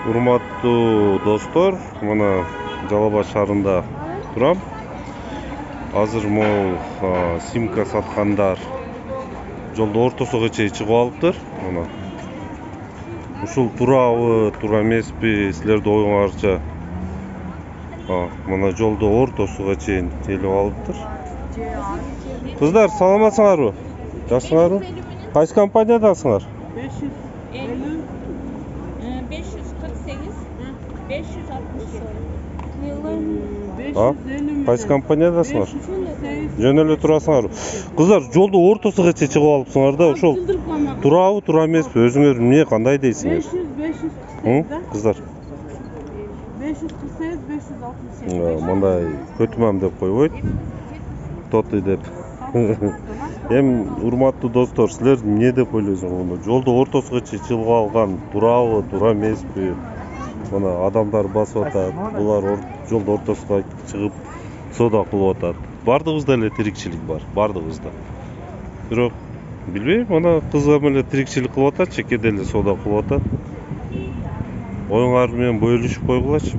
Урматтуу достор, мына Жалал Абад шаарында турам. Азыр могул симка саткандар жолдо ортосуга чейин чыгып алыптыр. Мына ушул туурабы, туура эмеспи, силердин оюңарча мына жолдо ортосуга чейин келип алыптыр. Кыздар, саламатсыңарбы? Жакшысыңарбы? Кайсы компаниядасыңар? 550. Кайсы компаниядасыңар? Жөн эле турасыңарбы? Кыздар, жолдо ортосуга чейин чыгып алыпсыңар да, ошол туурабы, туура эмеспи? Өзүңөр эмне кандай дейсиңер? 500. Кыздар, 548, 568. мындай көтүмам деп койбойт. Тоты деп. Эми урматтуу достор, силер эмне деп ойлойсуңар? Жолдо ортосуга чейин чыгып алган туурабы, туура эмеспи? Мына адамдар басып атат, булар жолдо ортосуга чыгып соода кылып атат. Бардыгыбызда эле тирикчилик бар, бардыгыбызда. Бирок билбейм, мына кызым эле тирикчилик кылып атат, чекеде эле соода кылып атат. Оюңар менен бөлүшүп койгулачы.